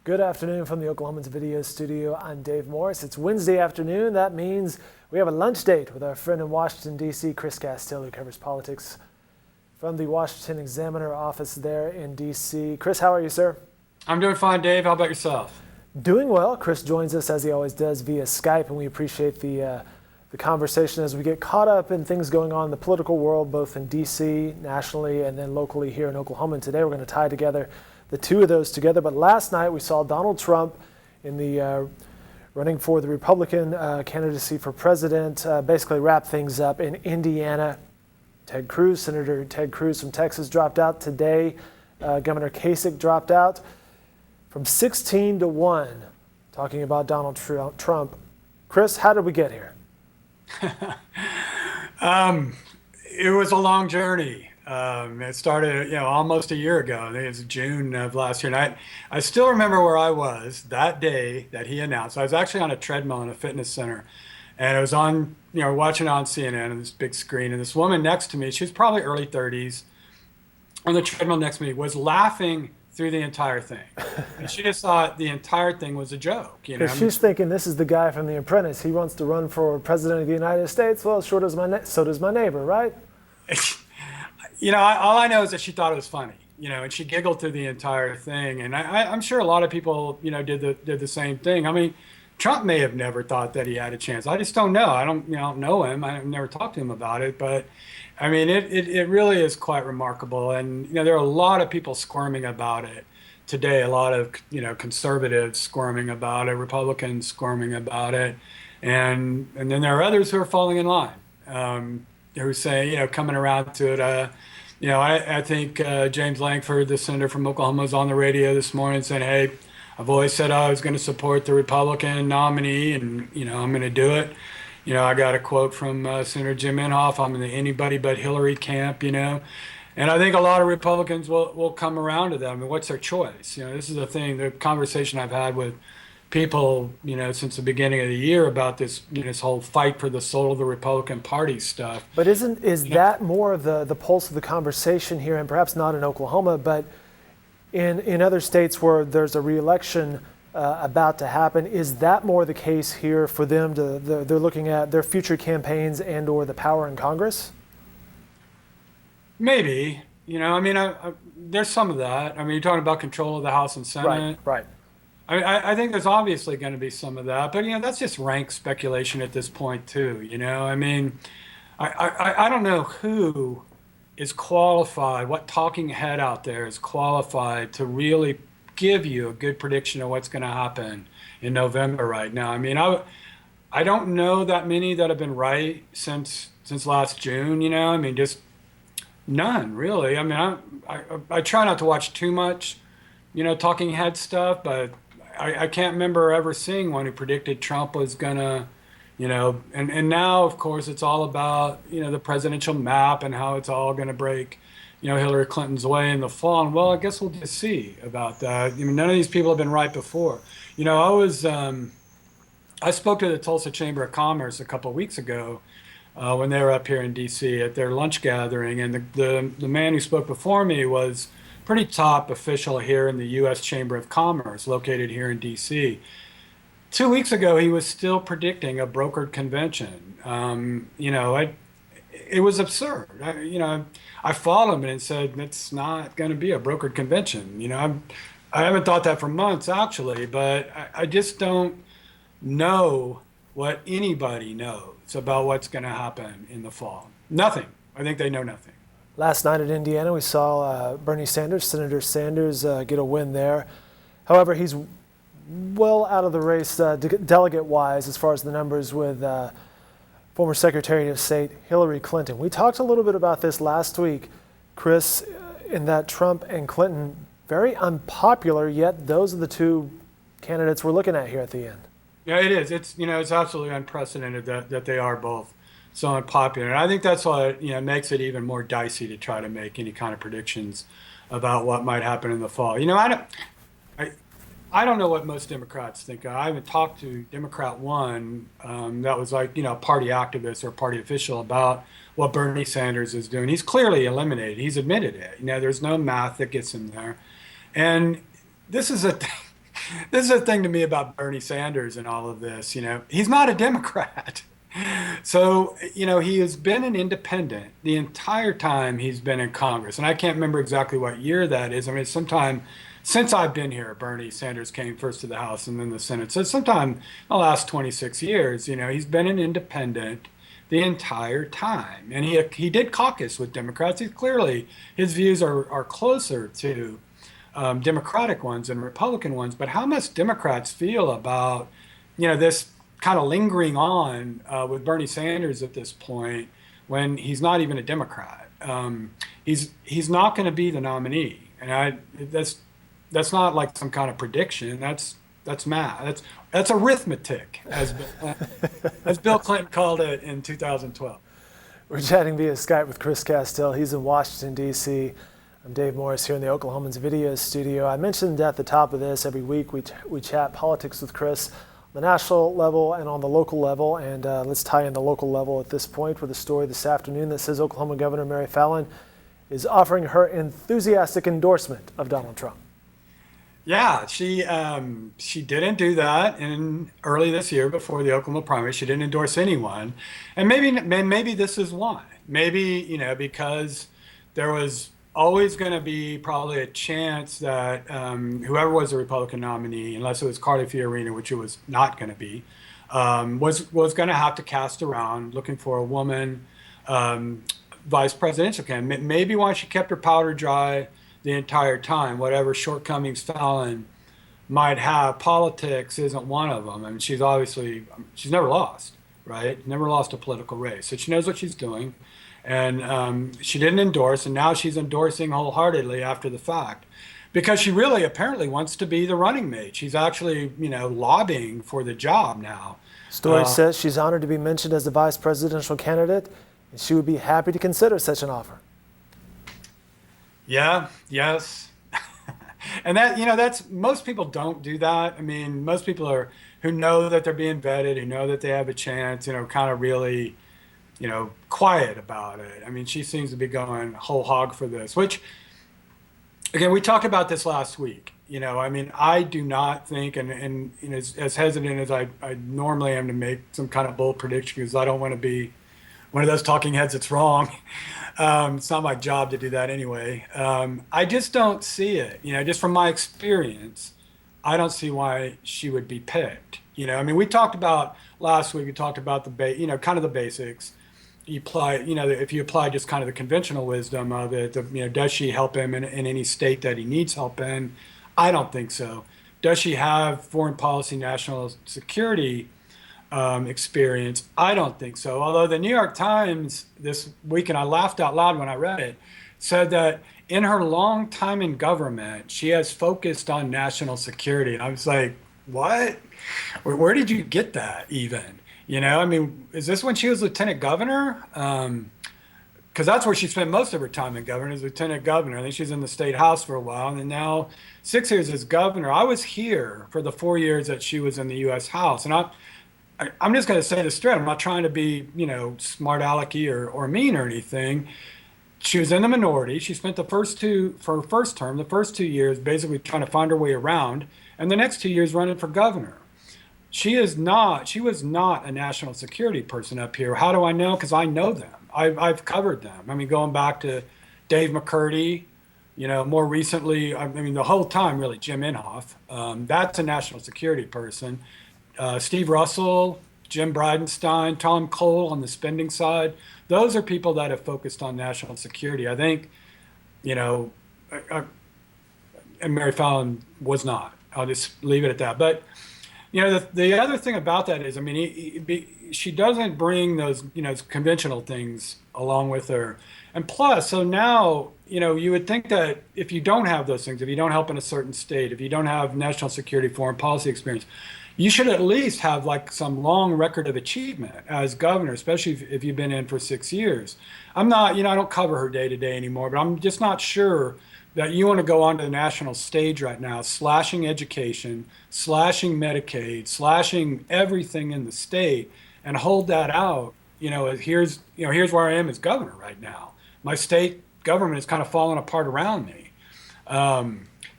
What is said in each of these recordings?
Good afternoon from the Oklahoman's video studio. I'm Dave Morris. It's Wednesday afternoon. That means we have a lunch date with our friend in Washington, D.C., Chris Castile, who covers politics from the Washington Examiner office there in D.C. Chris, how are you, sir? I'm doing fine, Dave. How about yourself? Doing well. Chris joins us, as he always does, via Skype, and we appreciate the conversation as we get caught up in things going on in the political world, both in D.C., nationally, and then locally here in Oklahoma. And today we're going to tie together the two of those together. But last night we saw Donald Trump in the running for the Republican candidacy for president basically wrap things up in Indiana. Senator Ted Cruz from Texas dropped out today. Governor Kasich dropped out from 16-1, talking about Donald Trump. Chris, how did we get here? It was a long journey. It started, almost a year ago. I think it was June of last year. And I still remember where I was that day that he announced. I was actually on a treadmill in a fitness center, and I was on, watching on CNN on this big screen. And this woman next to me, she was probably early 30s, on the treadmill next to me, was laughing through the entire thing. And she just thought the entire thing was a joke. Because she's thinking, this is the guy from The Apprentice. He wants to run for president of the United States. Well, so does my neighbor, right? All I know is that she thought it was funny, and she giggled through the entire thing. And I'm sure a lot of people, did the same thing. I mean, Trump may have never thought that he had a chance. I just don't know. I don't know him. I've never talked to him about it. But I mean, it really is quite remarkable. And, there are a lot of people squirming about it today, a lot of, conservatives squirming about it, Republicans squirming about it. And then there are others who are falling in line, who say, coming around to it. I think James Lankford, the senator from Oklahoma, was on the radio this morning saying, hey, I've always said I was going to support the Republican nominee, and, I'm going to do it. I got a quote from Senator Jim Inhofe, I'm in the anybody but Hillary camp, and I think a lot of Republicans will come around to that. I mean, what's their choice? This is the thing, the conversation I've had with people, since the beginning of the year about this, this whole fight for the soul of the Republican Party stuff. But is that more of the pulse of the conversation here, and perhaps not in Oklahoma, but in other states where there's a re-election about to happen, is that more the case here for them? They're looking at their future campaigns and or the power in Congress? Maybe. There's some of that. I mean, you're talking about control of the House and Senate. Right. I think there's obviously going to be some of that, but that's just rank speculation at this point too. I mean, I don't know who is qualified, what talking head out there is qualified to really give you a good prediction of what's going to happen in November right now. I mean, I don't know that many that have been right since last June. I mean, just none really. I mean, I try not to watch too much, talking head stuff, but I can't remember ever seeing one who predicted Trump was gonna, and now of course it's all about, the presidential map and how it's all gonna break, Hillary Clinton's way in the fall. And well, I guess we'll just see about that. I mean, none of these people have been right before. I spoke to the Tulsa Chamber of Commerce a couple of weeks ago when they were up here in D.C. at their lunch gathering, and the man who spoke before me was pretty top official here in the U.S. Chamber of Commerce, located here in D.C. 2 weeks ago, he was still predicting a brokered convention. It was absurd. I followed him and said, it's not going to be a brokered convention. I haven't thought that for months, actually, but I just don't know what anybody knows about what's going to happen in the fall. Nothing. I think they know nothing. Last night in Indiana, we saw Senator Sanders, get a win there. However, he's well out of the race delegate-wise as far as the numbers with former Secretary of State Hillary Clinton. We talked a little bit about this last week, Chris, in that Trump and Clinton, very unpopular, yet those are the two candidates we're looking at here at the end. Yeah, it is. It's absolutely unprecedented that they are both so unpopular. And I think that's what makes it even more dicey to try to make any kind of predictions about what might happen in the fall. I don't know what most Democrats think. I haven't talked to Democrat one that was like party activist or party official about what Bernie Sanders is doing. He's clearly eliminated. He's admitted it. There's no math that gets him there. And this is a thing. This is the thing to me about Bernie Sanders and all of this. He's not a Democrat. So, he has been an independent the entire time he's been in Congress. And I can't remember exactly what year that is. I mean, it's sometime since I've been here, Bernie Sanders came first to the House and then the Senate. So sometime in the last 26 years, he's been an independent the entire time. And he did caucus with Democrats. His views are closer to Democratic ones and Republican ones. But how much Democrats feel about, this kind of lingering on with Bernie Sanders at this point when he's not even a Democrat. He's not going to be the nominee, and that's not like some kind of prediction. That's math. That's arithmetic, as Bill Clinton called it in 2012. We're chatting via Skype with Chris Castell. He's in Washington, D.C. I'm Dave Morris here in the Oklahoman's video studio. I mentioned at the top of this, every week we chat politics with Chris on the national level and on the local level. And let's tie in the local level at this point with a story this afternoon that says Oklahoma Governor Mary Fallin is offering her enthusiastic endorsement of Donald Trump. Yeah, she didn't do that in early this year before the Oklahoma primary. She didn't endorse anyone, and maybe this is why. Maybe because there was always going to be probably a chance that whoever was the Republican nominee, unless it was Carly Fiorina, which it was not going to be, was going to have to cast around looking for a woman vice presidential candidate. Maybe why she kept her powder dry the entire time, whatever shortcomings Fallin might have, politics isn't one of them. I mean, she's never lost, right? Never lost a political race. So she knows what she's doing. And she didn't endorse, and now she's endorsing wholeheartedly after the fact. Because she really apparently wants to be the running mate. She's actually, lobbying for the job now. Story says she's honored to be mentioned as the vice presidential candidate, and she would be happy to consider such an offer. Yeah, yes. And that's most people don't do that. I mean, most people who know that they're being vetted, who know that they have a chance, kind of really, quiet about it. I mean, she seems to be going whole hog for this, which, again, we talked about this last week. I mean, I do not think, and as hesitant as I normally am to make some kind of bold prediction, because I don't want to be one of those talking heads that's wrong. It's not my job to do that anyway. I just don't see it. Just from my experience, I don't see why she would be picked. I mean, we talked about last week. We talked about kind of the basics. You apply, if you apply just kind of the conventional wisdom of it, does she help him in any state that he needs help in? I don't think so. Does she have foreign policy, national security experience? I don't think so. Although the New York Times this week, and I laughed out loud when I read it, said that in her long time in government, she has focused on national security. And I was like, what? Where did you get that even? I mean, is this when she was lieutenant governor? Because that's where she spent most of her time in government, as lieutenant governor. I think she was in the state house for a while, and then now 6 years as governor. I was here for the 4 years that she was in the U.S. House, and I'm just going to say this straight. I'm not trying to be, smart alecky or mean or anything. She was in the minority. She spent for her first term, the first 2 years, basically trying to find her way around, and the next 2 years running for governor. She was not a national security person up here. How do I know? Because I know them. I've covered them. I mean, going back to Dave McCurdy, more recently, I mean, the whole time, really, Jim Inhofe. That's a national security person. Steve Russell, Jim Bridenstine, Tom Cole on the spending side. Those are people that have focused on national security. I think, and Mary Fallin was not. I'll just leave it at that. But, the other thing about that is, I mean, she doesn't bring those, conventional things along with her. And plus, so now, you would think that if you don't have those things, if you don't help in a certain state, if you don't have national security, foreign policy experience, you should at least have like some long record of achievement as governor, especially if you've been in for 6 years. I'm not, I don't cover her day to day anymore, but I'm just not sure that you want to go onto the national stage right now, slashing education, slashing Medicaid, slashing everything in the state, and hold that out. Here's where I am as governor right now. My state government is kind of falling apart around me.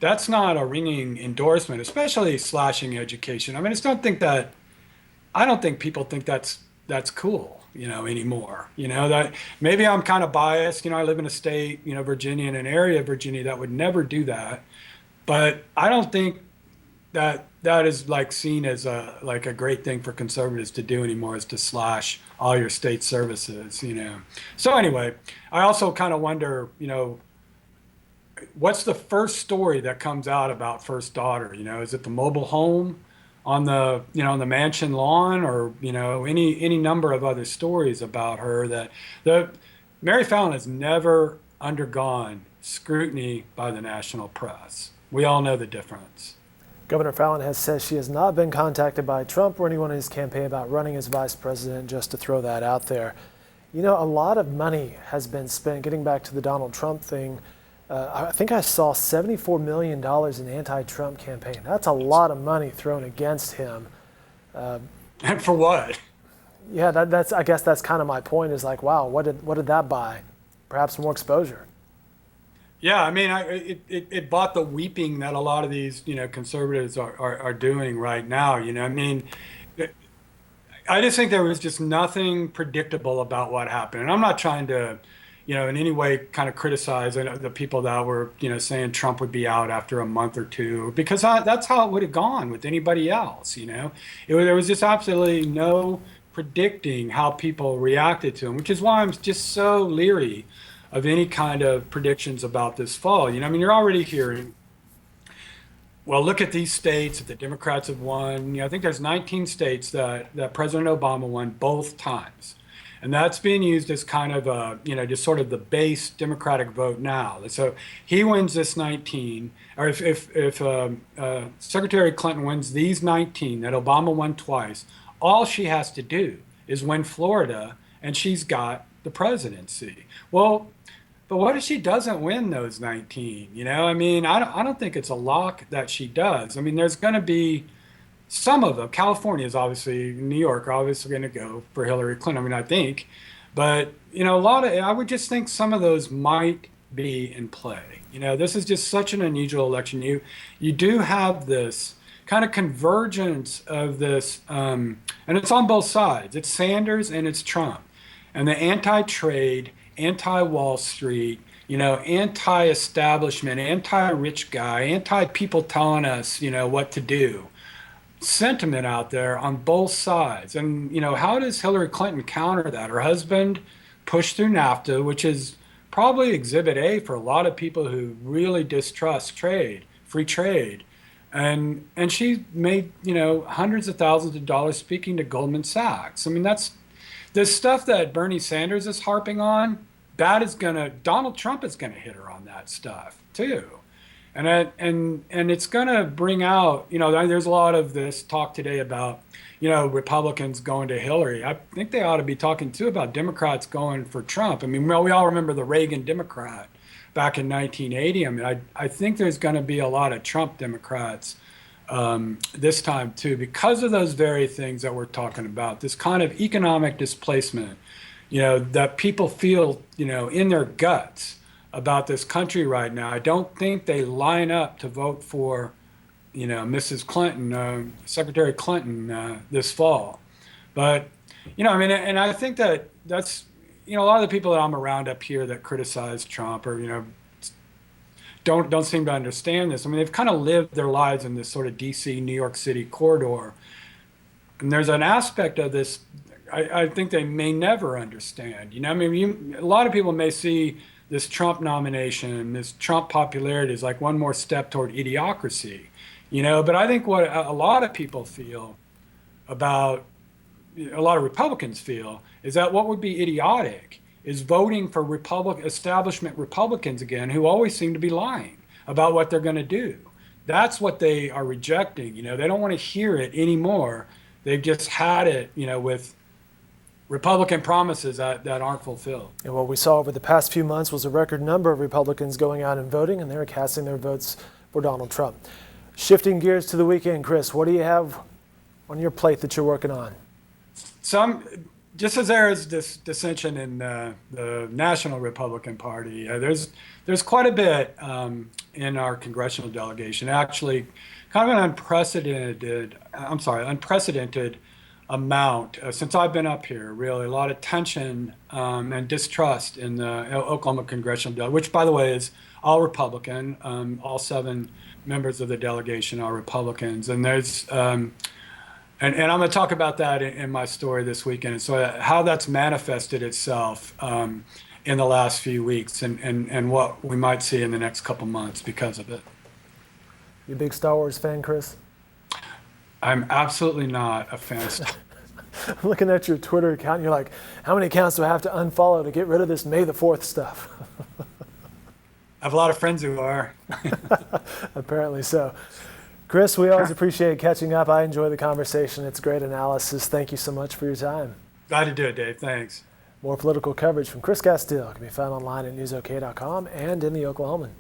that's not a ringing endorsement, especially slashing education. I mean, I don't think people think that's cool, anymore. That maybe I'm kind of biased. I live in a state, Virginia, in an area of Virginia that would never do that. But I don't think that is like seen as a great thing for conservatives to do anymore, is to slash all your state services. So anyway, I also kind of wonder, what's the first story that comes out about first daughter? Is it the mobile home on the mansion lawn, or any number of other stories about her? That the Mary Fallin has never undergone scrutiny by the national press. We all know the difference. Governor Fallin has said she has not been contacted by Trump or anyone in his campaign about running as vice president, just to throw that out there. A lot of money has been spent, getting back to the Donald Trump thing. I think I saw $74 million in anti-Trump campaign. That's a lot of money thrown against him. And for what? Yeah, I guess that's kind of my point, is like, wow, what did that buy? Perhaps more exposure. Yeah, I mean, it bought the weeping that a lot of these, conservatives are doing right now. I mean, I just think there was just nothing predictable about what happened. And I'm not trying to, in any way kind of criticize the people that were, saying Trump would be out after a month or two, because that's how it would have gone with anybody else. There was just absolutely no predicting how people reacted to him, which is why I'm just so leery of any kind of predictions about this fall. I mean, you're already hearing, well, look at these states that the Democrats have won. I think there's 19 states that President Obama won both times. And that's being used as kind of just sort of the base Democratic vote now. So he wins this 19, or if Secretary Clinton wins these 19 that Obama won twice, all she has to do is win Florida, and she's got the presidency. Well, but what if she doesn't win those 19? I mean, I don't think it's a lock that she does. I mean, there's going to be some of them. California is obviously, New York are obviously going to go for Hillary Clinton. I mean, I think, but I would just think some of those might be in play. This is just such an unusual election. You do have this kind of convergence of this, and it's on both sides. It's Sanders and it's Trump, and the anti-trade, anti-Wall Street, anti-establishment, anti-rich guy, anti-people telling us, what to do sentiment out there on both sides. And, how does Hillary Clinton counter that? Her husband pushed through NAFTA, which is probably exhibit A for a lot of people who really distrust trade, free trade. And she made, hundreds of thousands of dollars speaking to Goldman Sachs. I mean, that's the stuff that Bernie Sanders is harping on. Donald Trump is gonna hit her on that stuff too. And it's gonna bring out, there's a lot of this talk today about, Republicans going to Hillary. I think they ought to be talking too about Democrats going for Trump. I mean, we all remember the Reagan Democrat back in 1980. I mean, I think there's gonna be a lot of Trump Democrats this time too, because of those very things that we're talking about, this kind of economic displacement, that people feel, in their guts about this country right now. I don't think they line up to vote for, Mrs. Clinton, Secretary Clinton this fall. But, I mean, and I think that's, a lot of the people that I'm around up here that criticize Trump or, don't seem to understand this. I mean, they've kind of lived their lives in this sort of DC, New York City corridor. And there's an aspect of this I think they may never understand. I mean, a lot of people may see this Trump nomination, this Trump popularity as like one more step toward idiocracy, but I think what a lot of people feel about, a lot of Republicans feel, is that what would be idiotic is voting for establishment Republicans again, who always seem to be lying about what they're going to do. That's what they are rejecting. They don't want to hear it anymore. They've just had it, with Republican promises that aren't fulfilled. And what we saw over the past few months was a record number of Republicans going out and voting, and they were casting their votes for Donald Trump. Shifting gears to the weekend, Chris, what do you have on your plate that you're working on? So just as there is this dissension in the National Republican Party, there's quite a bit in our congressional delegation. Actually, kind of an unprecedented amount since I've been up here. Really, a lot of tension and distrust in the Oklahoma congressional delegation, which, by the way, is all Republican. All 7 members of the delegation are Republicans, and there's and I'm going to talk about that in my story this weekend. So how that's manifested itself in the last few weeks, and what we might see in the next couple months because of it. You a big Star Wars fan, Chris? I'm absolutely not a fan of Star I'm looking at your Twitter account, and you're like, how many accounts do I have to unfollow to get rid of this May the 4th stuff? I have a lot of friends who are. Apparently so. Chris, we always appreciate catching up. I enjoy the conversation. It's great analysis. Thank you so much for your time. Glad to do it, Dave. Thanks. More political coverage from Chris Castile can be found online at newsok.com and in the Oklahoman.